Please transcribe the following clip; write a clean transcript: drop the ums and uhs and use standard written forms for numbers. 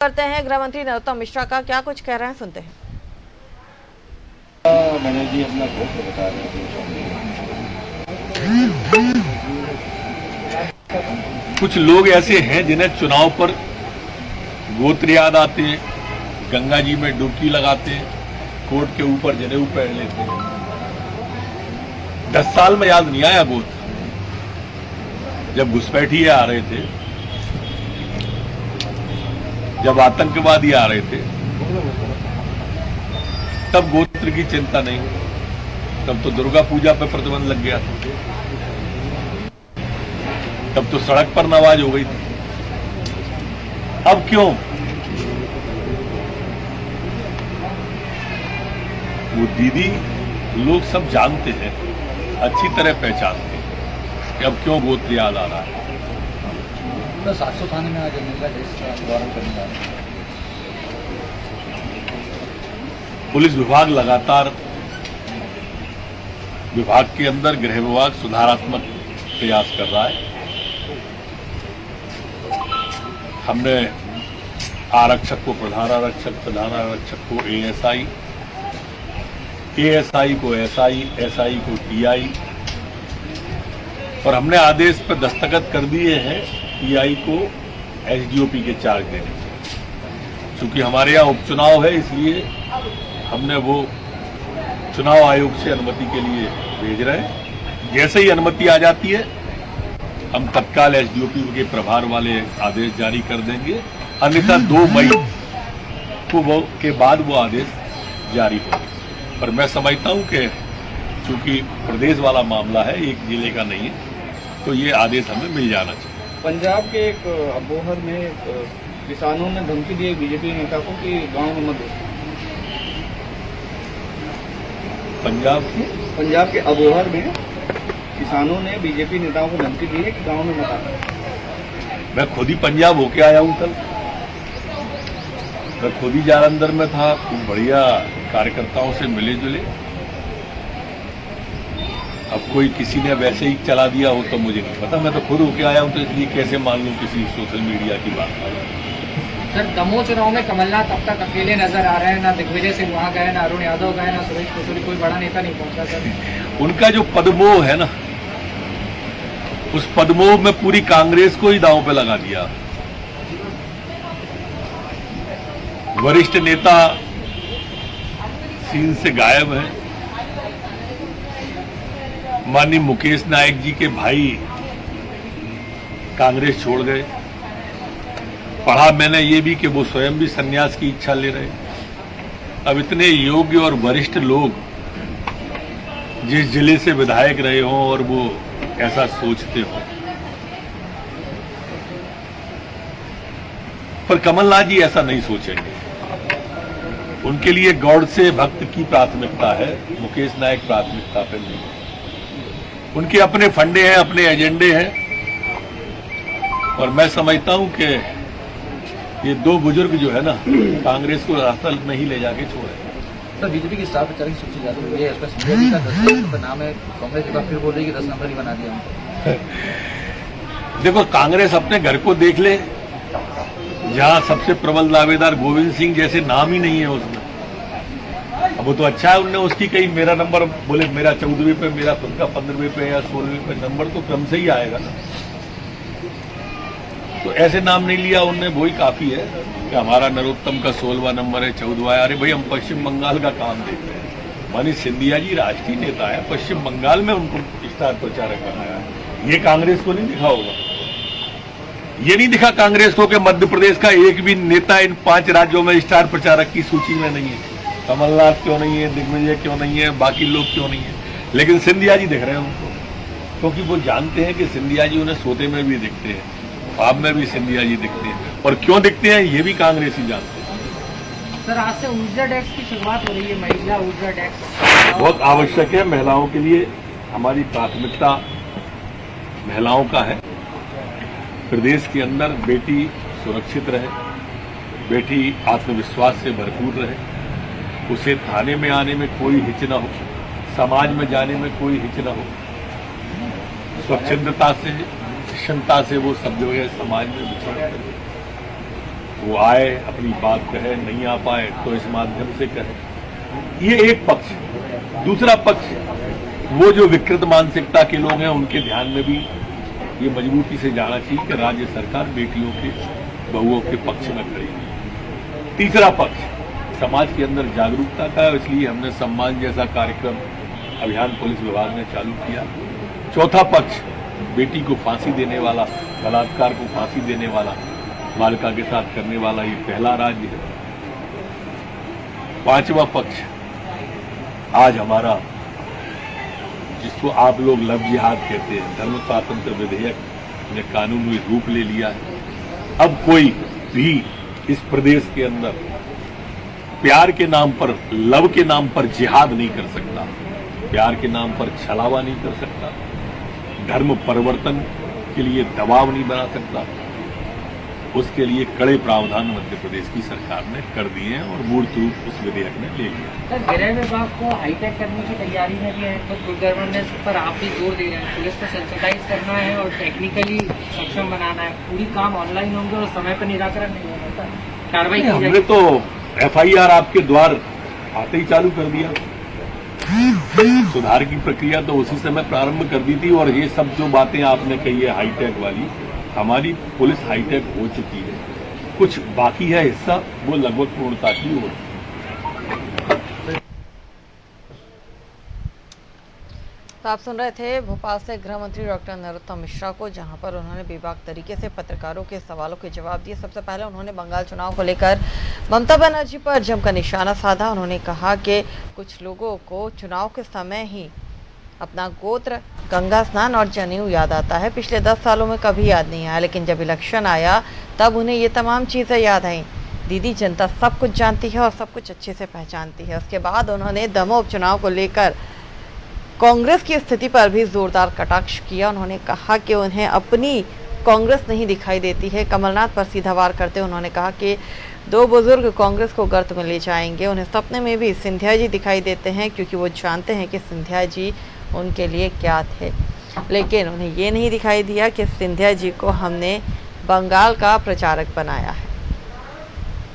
करते हैं गृह मंत्री नरोत्तम मिश्रा का, क्या कुछ कह रहे हैं सुनते हैं। मैंने जी अपना गोत्र बता रहे हैं। कुछ लोग ऐसे हैं जिन्हें चुनाव पर गोत्र याद आते हैं, गंगा जी में डुबकी लगाते हैं, कोर्ट के ऊपर जनेऊ पहन लेते हैं। 10 साल में याद नहीं आया गोत्र। जब घुसपैठिए आ रहे थे, जब आतंकवादी आ रहे थे, तब गोत्र की चिंता नहीं। तब तो दुर्गा पूजा पर प्रतिबंध लग गया था, तब तो सड़क पर नमाज हो गई थी। अब क्यों? वो दीदी लोग सब जानते हैं, अच्छी तरह पहचानते हैं कि अब क्यों गोत्र याद आ रहा है। 700 थाने में आज मिल रहा है। पुलिस विभाग लगातार विभाग के अंदर गृह विभाग सुधारात्मक प्रयास कर रहा है। हमने आरक्षक को प्रधान आरक्षक, प्रधान आरक्षक को एएसआई, एएसआई को एसआई, एसआई को टीआई, और हमने आदेश पर दस्तखत कर दिए हैं टीआई को एसडीओपी के चार्ज देने के। चूंकि हमारे यहाँ उपचुनाव है, इसलिए हमने वो चुनाव आयोग से अनुमति के लिए भेज रहे हैं। जैसे ही अनुमति आ जाती है, हम तत्काल एसडीओपी के प्रभार वाले आदेश जारी कर देंगे। अन्यथा 2 मई को के बाद वो आदेश जारी होगा। पर मैं समझता हूं कि चूंकि प्रदेश वाला मामला है, एक जिले का नहीं है, तो ये आदेश हमें मिल जाना चाहिए। पंजाब के एक अबोहर में किसानों ने धमकी दी बीजेपी नेता को कि गांव में मत घुसो। पंजाब के अबोहर में किसानों ने बीजेपी नेताओं को धमकी दी है कि गांव में मत आना। मैं खुद ही पंजाब होके आया हूं कल। मैं खुद ही जालंधर में था, खूब बढ़िया कार्यकर्ताओं से मिले जुले। अब कोई किसी ने वैसे ही चला दिया हो तो मुझे नहीं पता। मैं तो खुद होके आया हूं, तो इसलिए कैसे मान लूं किसी सोशल मीडिया की बात। सर, दमोह चुनाव में कमलनाथ अब तक अकेले नजर आ रहे हैं। ना दिग्विजय सिंह वहां गए, ना अरुण यादव गए, ना सुरेश कुशवाहा, कोई बड़ा नेता नहीं पहुंचा। सर, उनका जो पदमोह है ना, उस पदमोह में पूरी कांग्रेस को ही दांव पे लगा दिया। वरिष्ठ नेता सीन से गायब हैं। माननीय मुकेश नायक जी के भाई कांग्रेस छोड़ गए। पढ़ा मैंने ये भी कि वो स्वयं भी संन्यास की इच्छा ले रहे। अब इतने योग्य और वरिष्ठ लोग जिस जिले से विधायक रहे हों और वो ऐसा सोचते हो, पर कमलनाथ जी ऐसा नहीं सोचेंगे। उनके लिए गौड़ से भक्त की प्राथमिकता है, मुकेश नायक प्राथमिकता पे नहीं। उनके अपने फंडे हैं, अपने एजेंडे हैं, और मैं समझता हूं कि ये 2 बुजुर्ग जो है ना, कांग्रेस को रास्ता में ही ले जाके छोड़े। सर, बीजेपी की स्टार प्रचारक की सूची जारी हुई है, उसमें सिंधिया जी का 10 नंबर पर नाम है। कांग्रेस एक बार फिर बोल रही है कि 10 नंबर ही बना दिया। देखो, कांग्रेस अपने घर को देख ले, जहां सबसे प्रबल दावेदार गोविंद सिंह जैसे नाम ही नहीं है उसमें। अब वो तो अच्छा है, उनने उसकी कहीं मेरा नंबर बोले, मेरा 14वें पे, मेरा खुद का 15वें पे या 16वें पे, नंबर तो क्रम से ही आएगा ना। तो ऐसे नाम नहीं लिया उनने, वही काफी है कि हमारा नरोत्तम का 16वां नंबर है, 14वां है। अरे भाई, हम पश्चिम बंगाल का काम देख रहे हैं। मनीष सिंधिया जी राष्ट्रीय नेता है, पश्चिम बंगाल में उनको स्टार प्रचारक बनाया है। ये कांग्रेस को नहीं दिखा होगा। ये नहीं दिखा कांग्रेस को कि मध्य प्रदेश का एक भी नेता इन 5 राज्यों में स्टार प्रचारक की सूची में नहीं है। कमलनाथ क्यों नहीं है, दिग्विजय क्यों नहीं है, बाकी लोग क्यों नहीं है, लेकिन सिंधिया जी दिख रहे हैं उनको, क्योंकि वो जानते हैं कि सिंधिया जी उन्हें सोते में भी दिखते हैं, ख्वाब में भी सिंधिया जी दिखते हैं। और क्यों दिखते हैं ये भी कांग्रेसी जानते हैं। सर, आज से ऊर्जा टैक्स की शुरुआत हो रही है, महिला ऊर्जा टैक्स बहुत आवश्यक है। महिलाओं के लिए हमारी प्राथमिकता महिलाओं का है। प्रदेश के अंदर बेटी सुरक्षित रहे, बेटी आत्मविश्वास से भरपूर रहे, उसे थाने में आने में कोई हिच न हो, समाज में जाने में कोई हिच न हो, स्वच्छंदता से, क्षमता से वो सब जगह समाज में विचरण करे। वो आए, अपनी बात कहे, नहीं आ पाए तो इस माध्यम से कहे। ये एक पक्ष। दूसरा पक्ष, वो जो विकृत मानसिकता के लोग हैं, उनके ध्यान में भी ये मजबूती से जाना चाहिए कि राज्य सरकार बेटियों के, बहुओं के पक्ष में खड़ी है। तीसरा पक्ष समाज के अंदर जागरूकता का, इसलिए हमने सम्मान जैसा कार्यक्रम अभियान पुलिस विभाग ने चालू किया। चौथा पक्ष बेटी को फांसी देने वाला, बलात्कार को फांसी देने वाला, बालिका के साथ करने वाला ये पहला राज्य है। पांचवा पक्ष आज हमारा, जिसको आप लोग लव जिहाद कहते हैं, धर्म स्वातंत्र विधेयक ने कानूनी रूप ले लिया है। अब कोई भी इस प्रदेश के अंदर प्यार के नाम पर, लव के नाम पर जिहाद नहीं कर सकता, प्यार के नाम पर छलावा नहीं कर सकता, धर्म परिवर्तन के लिए दबाव नहीं बना सकता। उसके लिए कड़े प्रावधान मध्य प्रदेश की सरकार ने कर दिए हैं और मूर्त रूप उस विधेयक ने ले लिया। सर, गृह विभाग को हाईटेक करने की तैयारी में भी है, तो गुड गवर्नेंस पर आप भी जोर दे रहे हैं। पुलिस को सेंसिटाइज करना है और टेक्निकली सक्षम बनाना है। पूरी काम ऑनलाइन होंगे और समय पर निराकरण नहीं होगा, कार्रवाई की जाएगी। हमने तो FIR आपके द्वार आते ही चालू कर दिया। सुधार की प्रक्रिया तो उसी समय प्रारंभ कर दी थी। और ये सब जो बातें आपने कही है हाईटेक वाली, हमारी पुलिस हाईटेक हो चुकी है। कुछ बाकी है हिस्सा, वो लगभग पूर्णता की ओर। तो आप सुन रहे थे भोपाल से गृह मंत्री डॉक्टर नरोत्तम मिश्रा को, जहां पर उन्होंने बेबाक तरीके से पत्रकारों के सवालों के जवाब दिए। सबसे पहले उन्होंने बंगाल चुनाव को लेकर ममता बनर्जी पर जमकर निशाना साधा। उन्होंने कहा कि कुछ लोगों को चुनाव के समय ही अपना गोत्र, गंगा स्नान और जनेऊ याद आता है। पिछले 10 सालों में कभी याद नहीं आया, लेकिन जब इलेक्शन आया तब उन्हें ये तमाम चीज़ें याद आईं। दीदी, जनता सब कुछ जानती है और सब कुछ अच्छे से पहचानती है। उसके बाद उन्होंने दमोह उपचुनाव को लेकर कांग्रेस की स्थिति पर भी जोरदार कटाक्ष किया। उन्होंने कहा कि उन्हें अपनी कांग्रेस नहीं दिखाई देती है। कमलनाथ पर सीधा वार करते उन्होंने कहा कि 2 बुजुर्ग कांग्रेस को गर्त में ले जाएंगे। उन्हें सपने में भी सिंधिया जी दिखाई देते हैं, क्योंकि वो जानते हैं कि सिंधिया जी उनके लिए क्या थे। लेकिन उन्हें ये नहीं दिखाई दिया कि सिंधिया जी को हमने बंगाल का प्रचारक बनाया है।